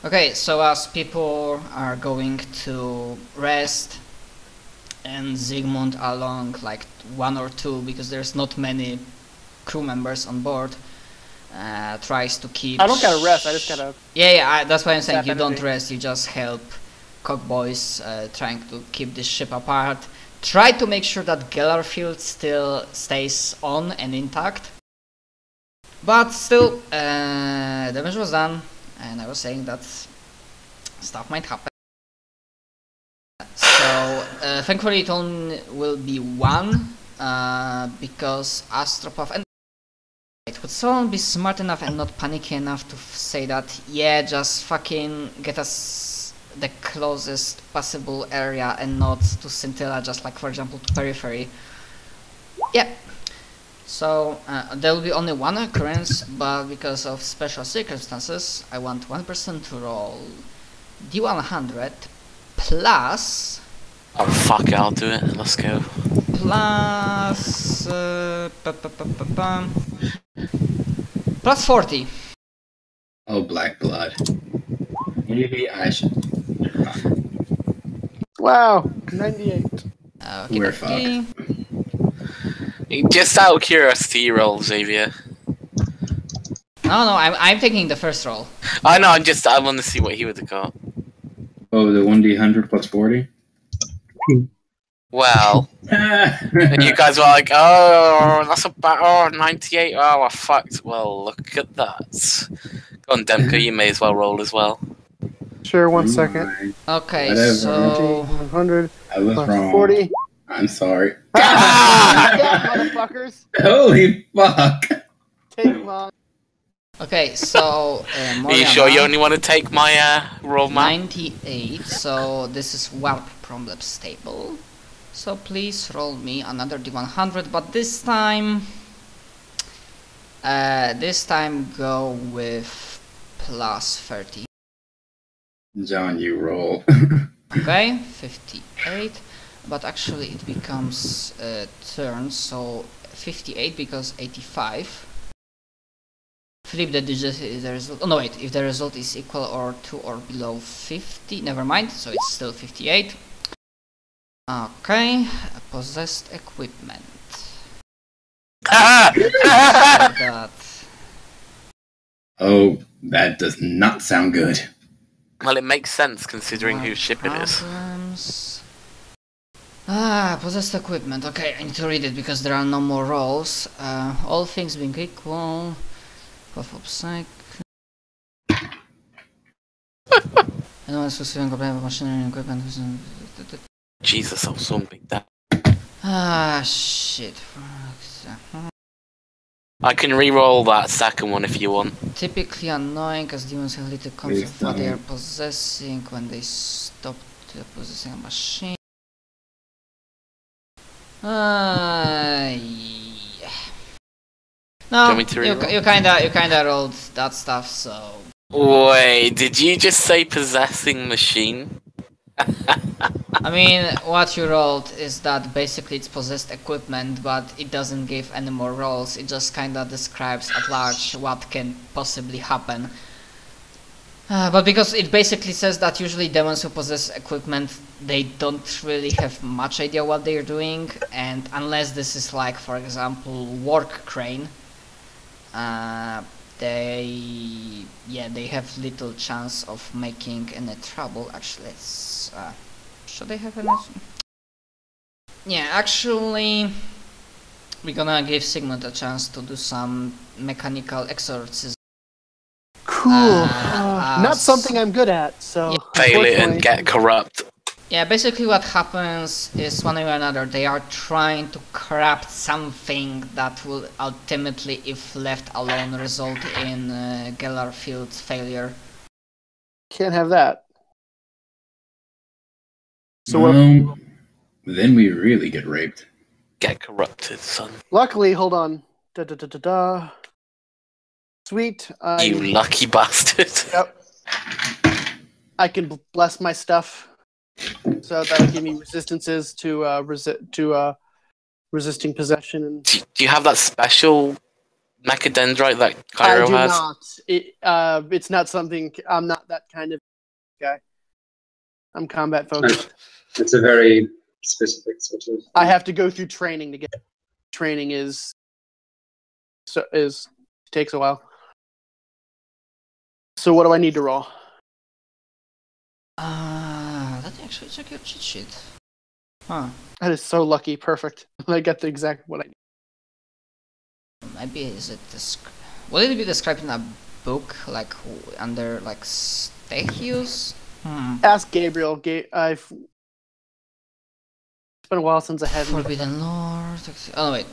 Okay, so as people are going to rest, and Zygmunt along like 1 or 2, because there's not many crew members on board, tries to keep... I don't gotta rest, I just gotta... Yeah, that's why I'm saying you don't energy. rest, you just help Cockboys trying to keep this ship apart. Try to make sure that Gellarfield still stays on and intact. But still, damage was done, and I was saying that stuff might happen. So, thankfully it only will be 1, because Astropov and... Would someone be smart enough and not panicky enough to say that, yeah, just fucking get us the closest possible area and not to Scintilla, just like, for example, to Periphery? Yeah. So, there will be only 1 occurrence, but because of special circumstances, I want 1% to roll D100 plus... Oh fuck it, I'll do it, let's go. Plus... plus 40. Oh, Black Blood. Maybe I should... Wow, 98. Okay, We're fucked. Just out of curiosity, roll, Xavier. No, I'm taking the first roll. I know, I want to see what he would have got. Oh, the 1D100 plus 40? Well, and you guys were like, oh, that's about 98. Oh, I fucked. Well, look at that. Go on, Demka, you may as well roll as well. Sure, 1 second. Okay, Whatever. so... 100 I was plus wrong. 40. I'm sorry. Yeah, motherfuckers! Holy fuck! Take mine. Okay, so... Are you sure you only want to take my roll map? 98, so this is warp problem stable. So please roll me another D100, but this time go with plus 30. John, you roll. Okay, 58, but actually it becomes turn, so 58 because 85. Flip the digit if the result... Oh no, wait, if the result is equal or to or below 50, never mind, so it's still 58. Okay, possessed equipment. That. Oh, that does not sound good. Well, it makes sense considering whose ship it is. Problems. Possessed equipment. Okay, I need to read it because there are no more rolls. All things being equal. Puff up psych. Anyone is receiving complaint about machinery and equipment. Jesus, I was so big that. Shit. I can re-roll that second one if you want. Typically annoying as demons have little concept of what they are possessing when they stop possessing a machine. Yeah. No, you kinda rolled that stuff, so... Wait, did you just say possessing machine? I mean, what you rolled is that basically it's possessed equipment, but it doesn't give any more rolls, it just kinda describes at large what can possibly happen. But because it basically says that usually demons who possess equipment, they don't really have much idea what they're doing, and unless this is like, for example, work crane, they have little chance of making any trouble. Actually, let's should they have any? Yeah, actually, we're gonna give Sigmund a chance to do some mechanical exorcism. Cool. Not something I'm good at, so... Yeah. Fail it and get corrupt. Yeah, basically what happens is one way or another they are trying to corrupt something that will ultimately, if left alone, result in Gellarfield's failure. Can't have that. So then we really get raped. Get corrupted, son. luckily, hold on. Sweet. You lucky bastard. Yep. I can bless my stuff. So that'll give me resistances to resisting possession. And Do you have that special mechadendrite that Cairo has? I do not. It's not something. I'm not that kind of guy. I'm combat focused. It's a very specific sort of. I have to go through training to get. Training takes a while. So what do I need to roll? Let me actually check your cheat sheet. Huh. That is so lucky. Perfect. I got the exact what I need. Maybe is it will it be described in a book, like under like stake use? Ask Gabriel. I've it's been a while since I had Forbidden Lord. Oh wait.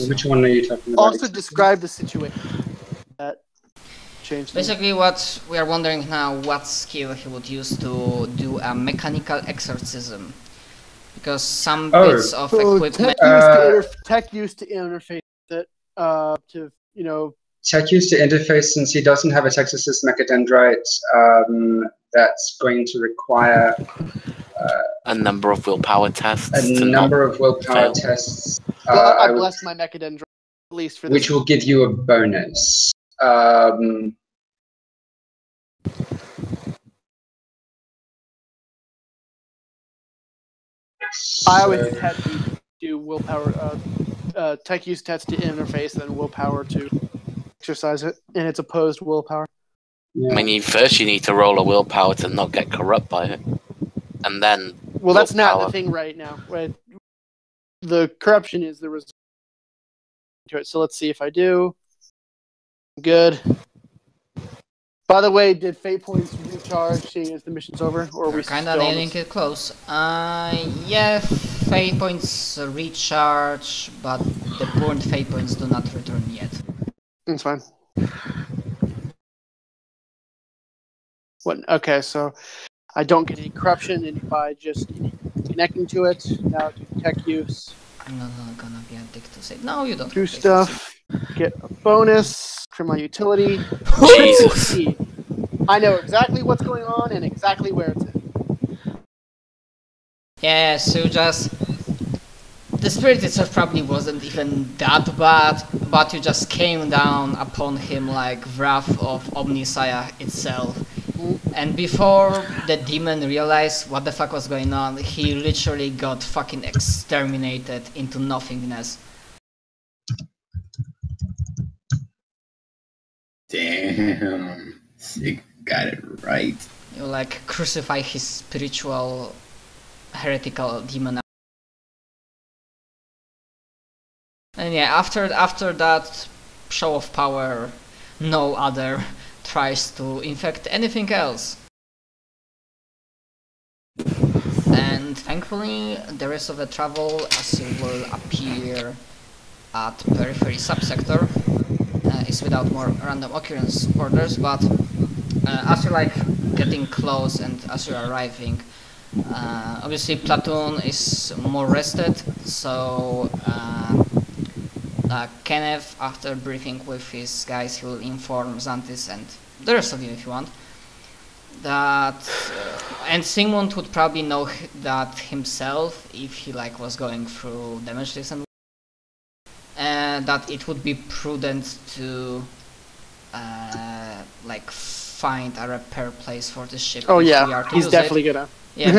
Which one are you talking about? Also describe the situation. That changed. Basically, what we are wondering now, what skill he would use to do a mechanical exorcism, because some bits of equipment. Tech used to interface it to Tech used to interface, since he doesn't have a Texas Mechadendrite, that's going to require a number of willpower tests. Tests. I blessed my Mechadendrite, at least for this. Which will give you a bonus. I always had to do willpower. Tech use test to interface, and willpower to exercise it, and it's opposed willpower. Yeah. I mean, you need to roll a willpower to not get corrupt by it, and then. Well, that's not the thing right now. Right? The corruption is the result to it. So let's see if I do. Good. By the way, did fate points recharge seeing as the mission's over, or are we Kind of nailing it close. Yeah, fate points recharge, but the burned fate points do not return yet. That's fine. What? Okay, so I don't get any corruption, and by just connecting to it, now do tech use. I'm not gonna be a dick to say no. You don't. Do stuff. Get a bonus from my utility. Jesus. I know exactly what's going on and exactly where it's at. Yeah, so just the spirit itself probably wasn't even that bad, but you just came down upon him like wrath of Omnisaya itself. And before the demon realized what the fuck was going on, he literally got fucking exterminated into nothingness. Damn. You got it right. You like crucify his spiritual heretical demon. And yeah, after that show of power, no other tries to infect anything else. And thankfully, the rest of the travel, as it will appear at periphery subsector, is without more random occurrence orders, but as you're like getting close and as you're arriving, obviously platoon is more rested, so Kenneth, after briefing with his guys, he will inform Xantis and the rest of you if you want that, and Sigmund would probably know that himself if he like was going through damage list, and that it would be prudent to like find a repair place for the ship. Oh if yeah, we are to he's use definitely it. gonna. Yeah,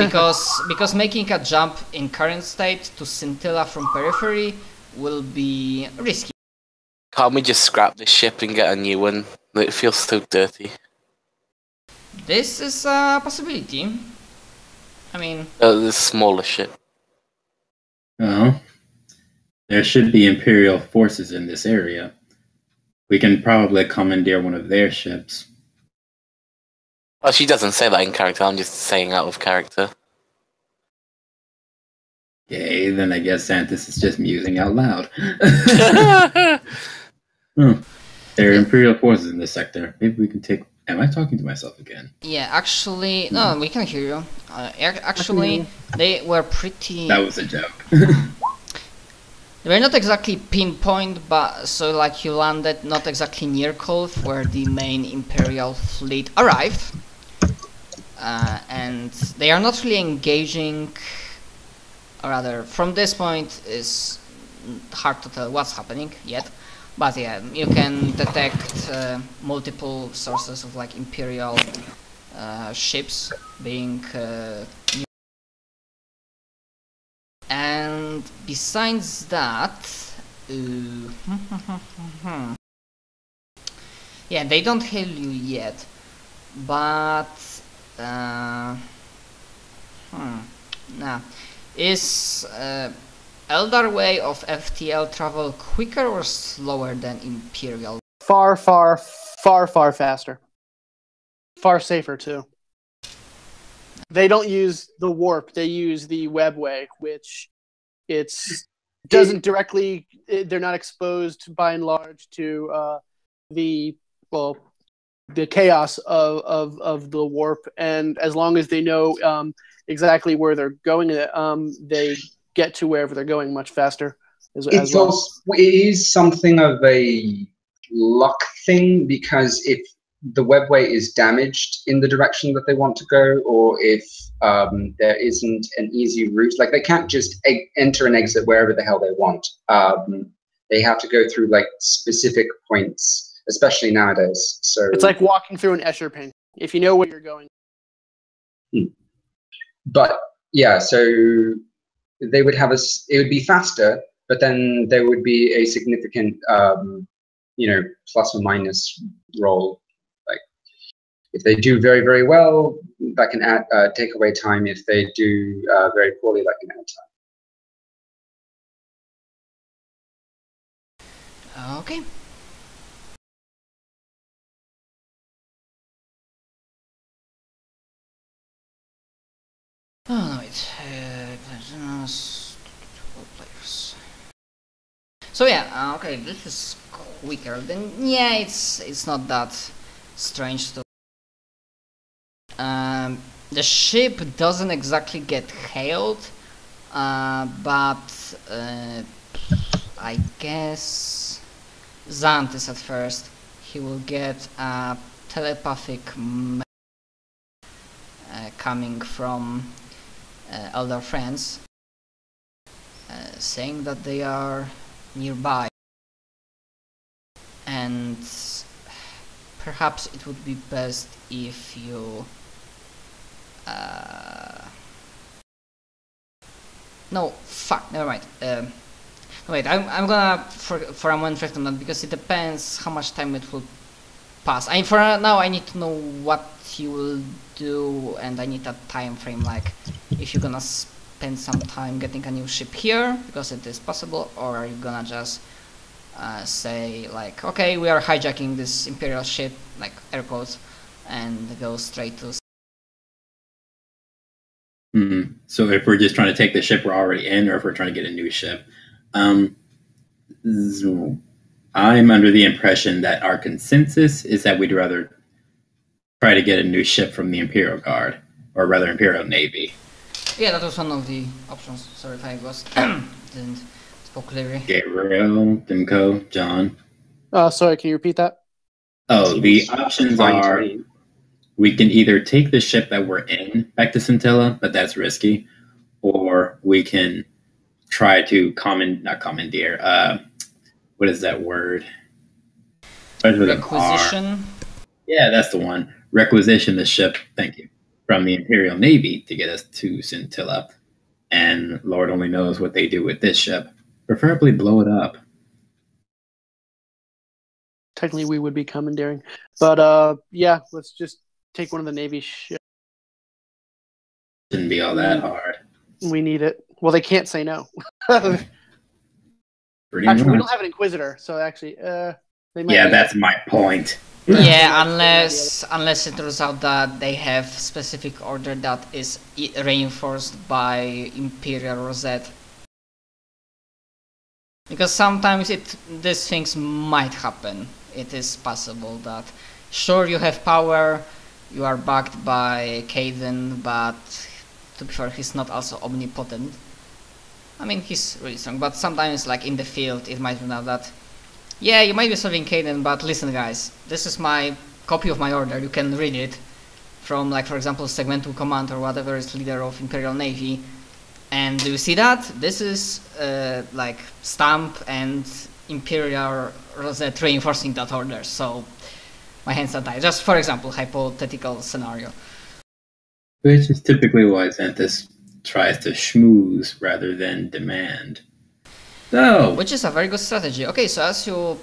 because making a jump in current state to Scintilla from periphery will be risky. Can't we just scrap the ship and get a new one? It feels so dirty. This is a possibility. I mean, The smaller ship. Well, there should be Imperial forces in this area. We can probably commandeer one of their ships. Well, she doesn't say that in character, I'm just saying out of character. Okay, then I guess Santis is just musing out loud. There are Imperial forces in this sector. Maybe we can take... Am I talking to myself again? yeah, actually, no, we can hear you. Actually, they were pretty... That was a joke. They were not exactly pinpoint, but so like you landed not exactly near Kolv, where the main Imperial fleet arrived. And they are not really engaging, or rather, from this point is hard to tell what's happening yet. But yeah, you can detect multiple sources of like Imperial ships being and besides that, yeah, they don't hail you yet, but is Eldar way of FTL travel quicker or slower than Imperial? Far faster. Far safer too. They don't use the warp; they use the webway, which doesn't directly. They're not exposed by and large to the chaos of the warp, and as long as they know exactly where they're going, they get to wherever they're going much faster. As well. It is something of a luck thing, because if the webway is damaged in the direction that they want to go, or if there isn't an easy route, like they can't just enter and exit wherever the hell they want. They have to go through like specific points, especially nowadays. So it's like walking through an Escher ping. If you know where you're going. But yeah, so they would have it would be faster, but then there would be a significant, plus or minus roll. Like if they do very, very well, that can take away time. If they do very poorly, that can add time. Okay. Oh no, wait. Players. So yeah, okay, this is quicker. Then yeah, it's not that strange to. The ship doesn't exactly get hailed, but I guess Xanthus at first. He will get a telepathic coming from elder friends, saying that they are nearby, and perhaps it would be best if you no, fuck, never mind. Wait, I'm gonna for a moment reflect on that, because it depends how much time it will pass. For now I need to know what you will do, and I need a time frame, like if you're gonna spend some time getting a new ship here, because it is possible, or are you gonna just say like, okay, we are hijacking this Imperial ship, like air quotes, and go straight to. So if we're just trying to take the ship we're already in, or if we're trying to get a new ship, I'm under the impression that our consensus is that we'd rather try to get a new ship from the Imperial Guard, or rather Imperial Navy. Yeah, that was one of the options. Sorry if I was didn't spoke clearly. Gabriel, Dimko, John. Sorry, can you repeat that? Oh, the options are: we can either take the ship that we're in back to Scintilla, but that's risky, or we can try to not commandeer. What is that word? Requisition. Yeah, that's the one. Requisition the ship. Thank you. From the Imperial Navy to get us to Scintilla, and Lord only knows what they do with this ship. Preferably blow it up. Technically, we would be commandeering, but yeah, let's just take one of the Navy ships. Shouldn't be all that hard. We need it. Well, they can't say no. Pretty Actually, much. we don't have an Inquisitor, so actually, they might. Yeah, that's my point. Yeah, unless it turns out that they have specific order that is reinforced by Imperial Rosette. Because sometimes these things might happen. It is possible that, sure, you have power, you are backed by Caden, but to be fair, he's not also omnipotent. I mean, he's really strong, but sometimes, like in the field, it might turn out that, yeah, you might be serving Caden, but listen, guys, this is my copy of my order. You can read it from, like, for example, Segmental Command or whatever is leader of Imperial Navy. And do you see that? This is like Stamp and Imperial Rosette reinforcing that order. So my hands are tied. Just for example, hypothetical scenario. Which is typically why Xanthus tries to schmooze rather than demand. So, Which is a very good strategy. Okay, so as you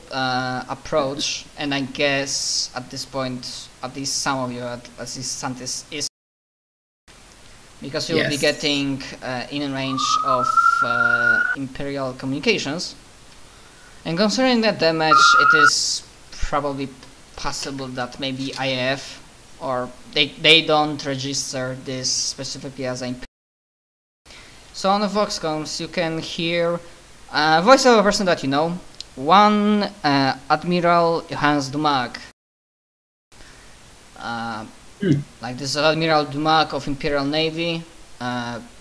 approach, and I guess at this point, at least some of you, at least Santis is, because you'll be Yes. getting in range of Imperial communications. And considering that damage, it is probably possible that maybe IF, or they don't register this specifically as a. So on the Voxcoms you can hear a voice of a person that you know, one Admiral Johannes Dumac. Like this is Admiral Dumac of Imperial Navy,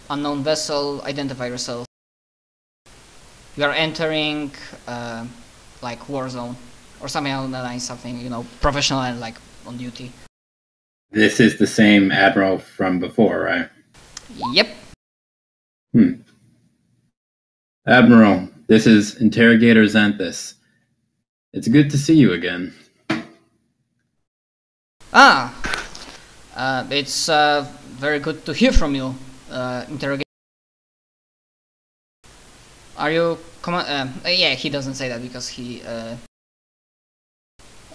unknown vessel, identify yourself. You are entering like war zone or something along that line, something, you know, professional and like on duty. this is the same admiral from before, right? Yep. Admiral, this is Interrogator Xanthus. It's good to see you again. It's very good to hear from you, interrogate. Are you yeah, he doesn't say that because he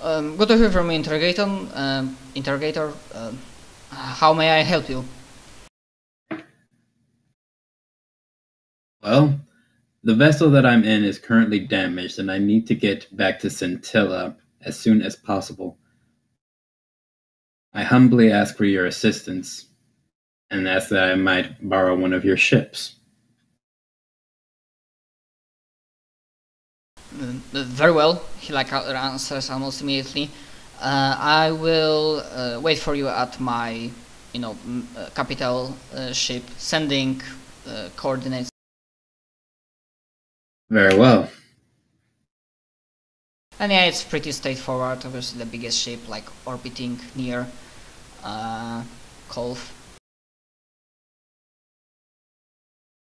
good to hear from you, interrogator. How may I help you? Well, the vessel that I'm in is currently damaged and I need to get back to Scintilla as soon as possible. I humbly ask for your assistance and ask that I might borrow one of your ships. Very well. He like answers almost immediately. I will wait for you at my, you know, capital ship, sending coordinates. Very well. And yeah, it's pretty straightforward. Obviously, the biggest ship, like orbiting near Kolf.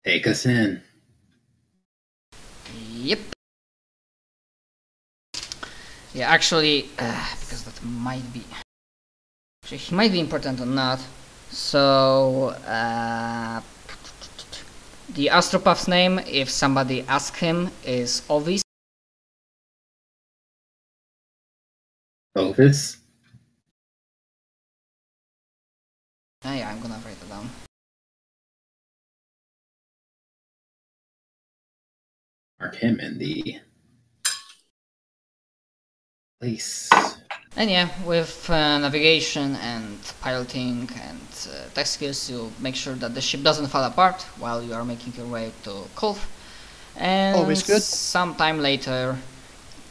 Take us in. Yep. Yeah, actually, because that might be. Actually, he might be important or not. So, the astropath's name, if somebody asks him, is Ovis. Ovis? Yeah, I'm gonna write it down. Mark him in the place. And yeah, with navigation and piloting and tech skills, you make sure that the ship doesn't fall apart while you are making your way to Kolf. And Always good. sometime later,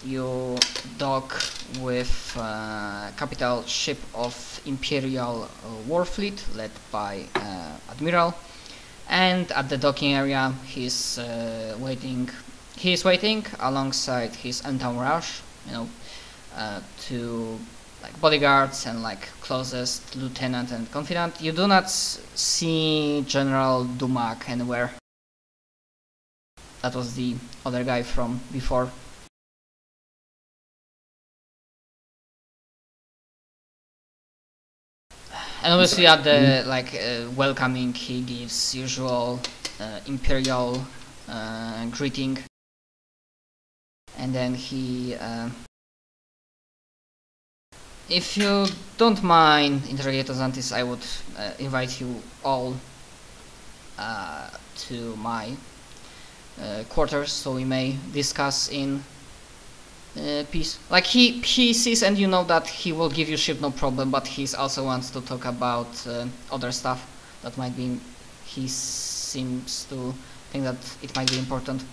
you dock with capital ship of Imperial War Fleet led by Admiral. And at the docking area, he's waiting. He is waiting alongside his entourage, you know, to like bodyguards and like closest lieutenant and confidant. You do not see General Dumac anywhere. That was the other guy from before. And obviously at the like welcoming, he gives usual imperial greeting, and then he if you don't mind, Interrogator Xanthus, I would invite you all to my quarters so we may discuss in peace. Like he sees and you know that he will give you ship no problem, but he also wants to talk about other stuff that might be, he seems to think that it might be important.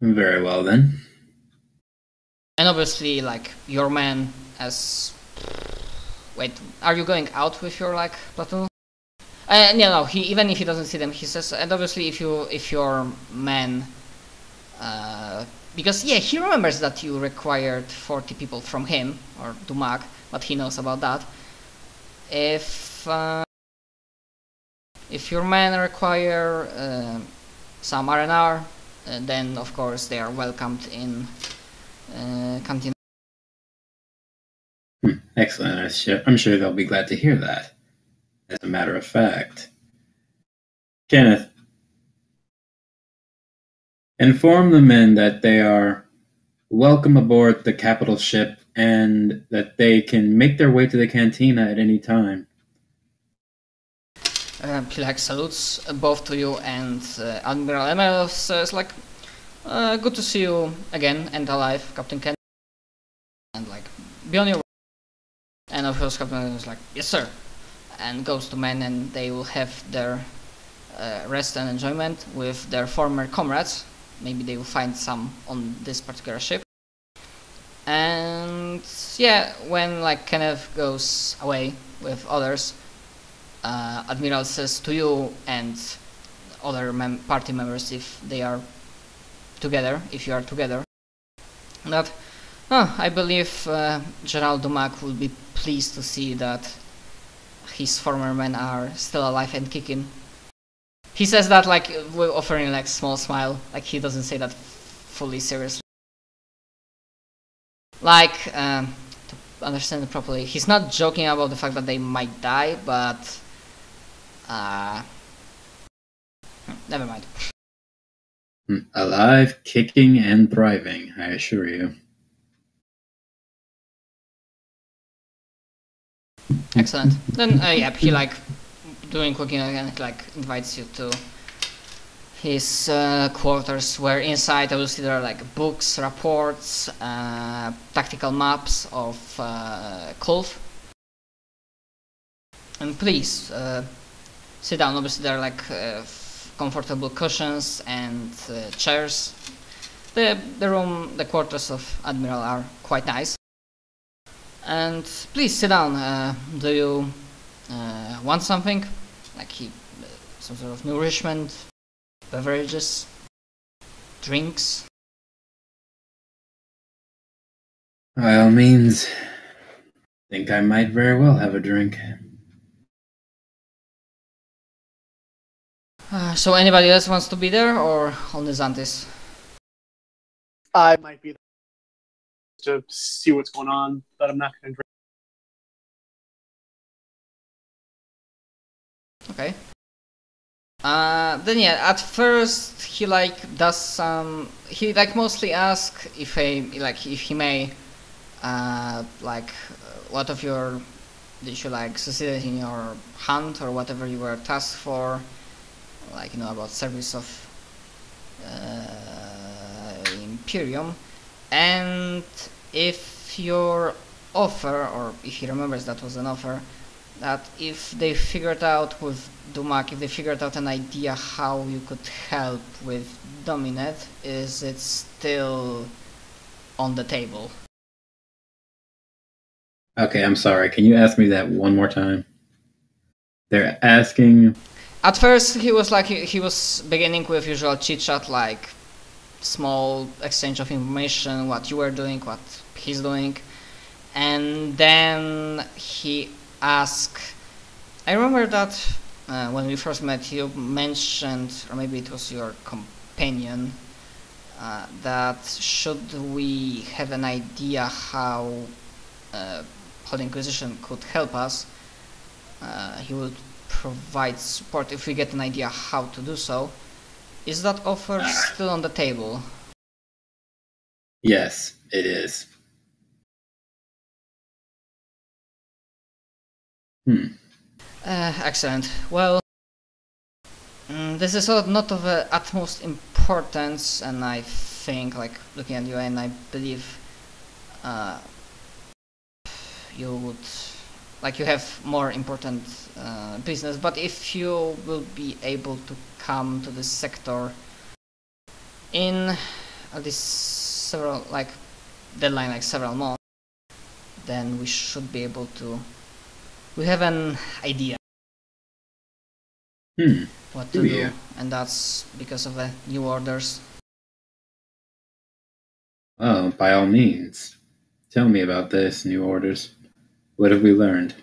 Very well then. And obviously, like, your man as... Wait, are you going out with your, like, platoon? No, he, even if he doesn't see them, he says... And obviously, if your man... because, yeah, he remembers that you required 40 people from him, or Dumac, but he knows about that. If your men require some R&R, then, of course, they are welcomed in... Cantina. Excellent. I'm sure they'll be glad to hear that. As a matter of fact, Kenneth, inform the men that they are welcome aboard the capital ship and that they can make their way to the cantina at any time. He like salutes both to you, and Admiral Emerald says like, good to see you again and alive, Captain Ken. And like, be on your way. And of course Captain is like, yes sir. And goes to men, and they will have their rest and enjoyment with their former comrades. Maybe they will find some on this particular ship. And yeah, when like Kenneth goes away with others, Admiral says to you and other party members, if they are together, if you are together, that I believe General Dumac will be pleased to see that his former men are still alive and kicking. He says that like with offering like small smile, like he doesn't say that fully seriously. Like to understand it properly, he's not joking about the fact that they might die, but never mind. Alive, kicking, and thriving, I assure you. Excellent. Then yeah, he like doing cooking again, like invites you to his quarters, where inside obviously there are like books, reports, tactical maps of Kulf. And please sit down. Obviously there are like comfortable cushions and chairs. The quarters of Admiral are quite nice. And please sit down. Do you want something? Like some sort of nourishment, beverages, drinks? By all means, I think I might very well have a drink. So anybody else wants to be there, or only Xantis? I might be there to see what's going on, but I'm not going to drink. Okay. Then yeah, at first he like does some. He like mostly asks if he may, what of your did you like succeeded in your hunt or whatever you were tasked for, like about service of Imperium, and if your offer, or if he remembers that was an offer, that if they figured out with Dumac, if they figured out an idea how you could help with Dominate, is it still on the table? Okay, I'm sorry. Can you ask me that one more time? They're asking... At first he was like, he was beginning with usual chit-chat, like small exchange of information, what you were doing, what he's doing, and then he asked, I remember that when we first met you mentioned, or maybe it was your companion, that should we have an idea how the Inquisition could help us, he would provide support if we get an idea how to do so. Is that offer still on the table? Yes, it is. Excellent. Well, this is not of utmost importance, and I think, like, looking at you, and I believe you would, like, you have more important business, but if you will be able to come to this sector in this several, like, deadline, like several months, then we should be able to, we have an idea what to do, and that's because of the new orders. Oh, by all means. Tell me about this, new orders. What have we learned?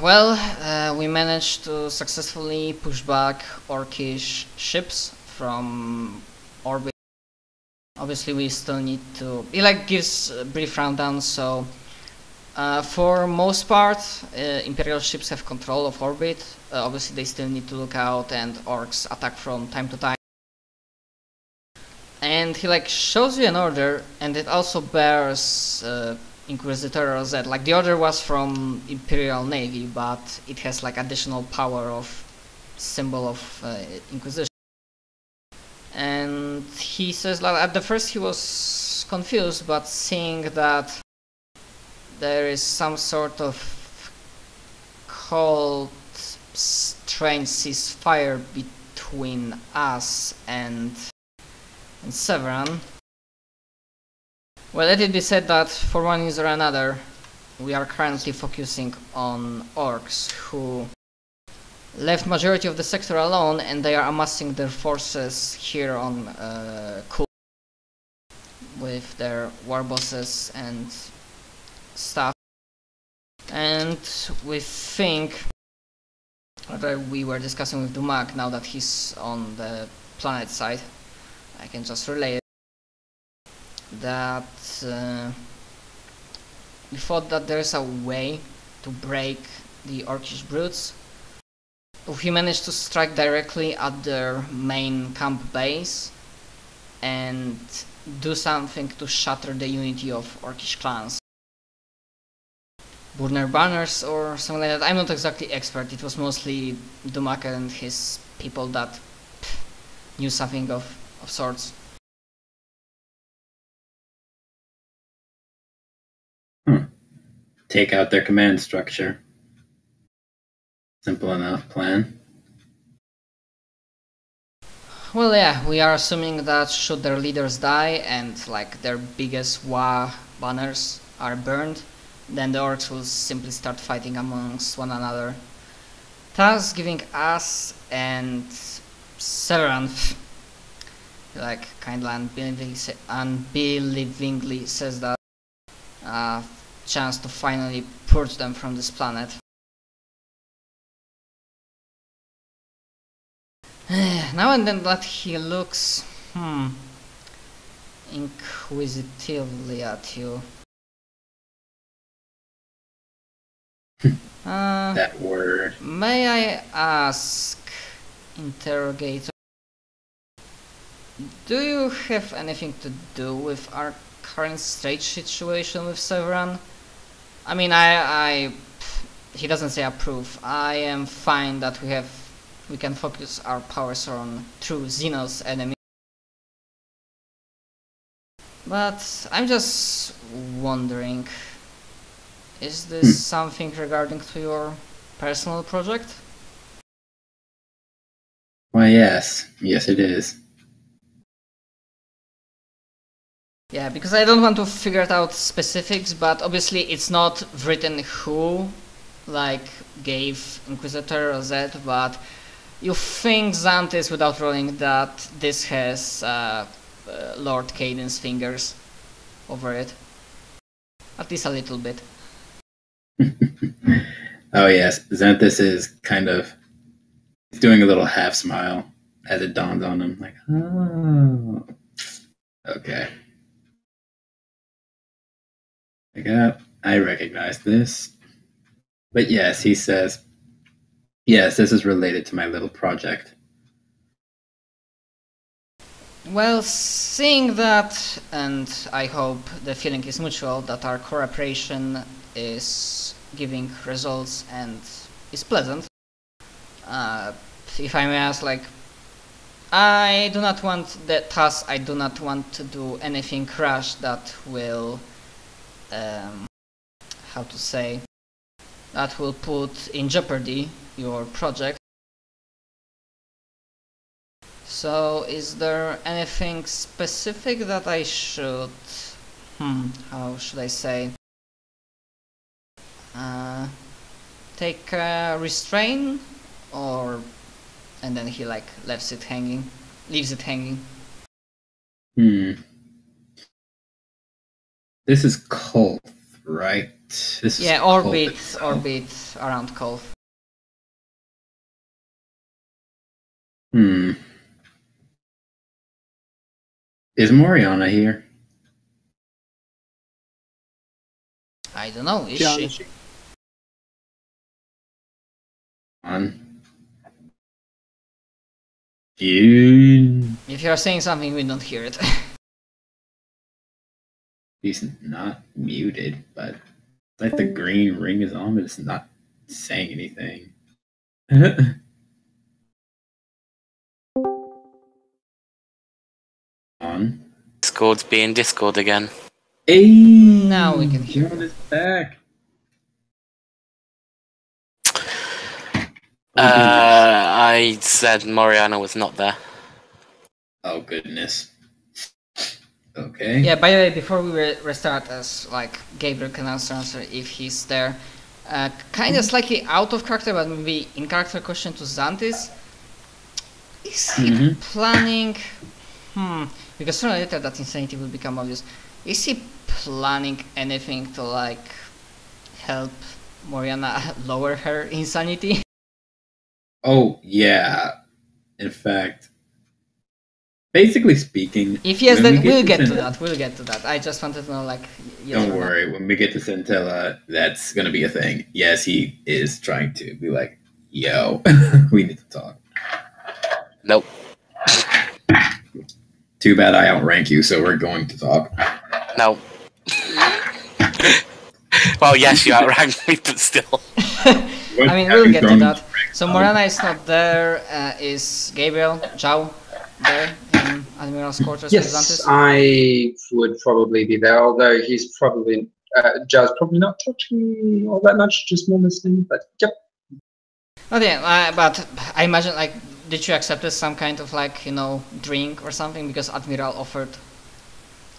We managed to successfully push back Orcish ships from orbit obviously we still need to... He like gives a brief rundown, so for most part Imperial ships have control of orbit. Obviously they still need to look out and orcs attack from time to time. And he like shows you an order, and it also bears Inquisitor Rosette. Like the order was from Imperial Navy, but it has like additional power of symbol of Inquisition. And he says like at the first he was confused, but seeing that there is some sort of cold, strange ceasefire between us and Severan. Well, let it be said that for one reason or another, we are currently focusing on orcs who left majority of the sector alone, and they are amassing their forces here on Kul with their war bosses and stuff. And we think, we were discussing with Dumac now that he's on the planet side, I can just relay it, that we thought that there's a way to break the Orcish brutes. If we manage to strike directly at their main camp base and do something to shatter the unity of Orcish clans. Burner banners or something like that. I'm not exactly expert, it was mostly Dumac and his people that knew something of sorts. Take out their command structure. Simple enough plan. Well, yeah, we are assuming that should their leaders die and like their biggest Wa banners are burned, then the orcs will simply start fighting amongst one another, thus giving us and Severan like kinda unbelievingly says that chance to finally purge them from this planet. Now and then that he looks inquisitively at you. That word. May I ask, interrogator, do you have anything to do with our current strange situation with Severan? I mean, he doesn't say approve. I am fine that we can focus our powers on true Xenos enemy. But I'm just wondering, is this something regarding to your personal project? Why, yes. Yes, it is. Yeah, because I don't want to figure it out specifics, but obviously it's not written who like gave Inquisitor Rosette, but you think Xantis without rolling that this has Lord Caden's fingers over it. At least a little bit. Oh yes, Xanthus is kind of doing a little half smile as it dawns on him, like, oh, okay. Like, I recognize this. But yes, he says, yes, this is related to my little project. Well, seeing that, and I hope the feeling is mutual, that our cooperation is giving results and is pleasant, if I may ask, like, I do not want to do anything rash that will, how to say, that will put in jeopardy your project. So, is there anything specific that I should, how should I say, take restrain, or, and then he like leaves it hanging. This is Kolth, right? This yeah, is orbit around Kolth. Is Moriana here? I don't know, is John, she? On. You. If you're saying something, we don't hear it. He's not muted, but like the green ring is on, but it's not saying anything. On. Discord's being Discord again. Hey, Now we can hear John is back. I said Moriana was not there. Oh goodness. Okay. Yeah, by the way, before we restart, as like Gabriel can answer if he's there. Kind of slightly out of character, but maybe in character question to Xantis. Is he planning? Because sooner or later that insanity will become obvious. Is he planning anything to like help Moriana lower her insanity? Oh yeah. In fact, basically speaking, If yes, when then we we'll get to Centella- that. We'll get to that. I just wanted to know, like, yes Don't or no. worry. When we get to Centella, that's gonna be a thing. Yes, he is trying to be like, "Yo, we need to talk." Nope. Too bad I outrank you, so we're going to talk. No. Well, yes, you outranked me, but still. I mean, we'll get to that. So Morana is not there. Is Gabriel, Zhao there in Admiral's quarters with Yes, Xantis? I would probably be there, although he's probably, Joe's probably not talking all that much, just more listening, but yep. Okay, but I imagine, like, did you accept some kind of, like, you know, drink or something? Because Admiral offered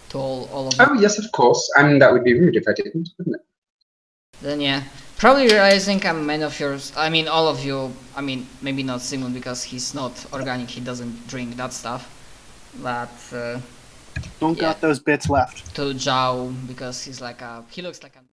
to all of you. Oh, yes, of course. I mean, that would be rude if I didn't, wouldn't it? Then yeah, probably realizing many of yours, I mean all of you, I mean maybe not Simon because he's not organic, he doesn't drink that stuff, but Don't yeah. got those bits left. To Zhao because he looks like a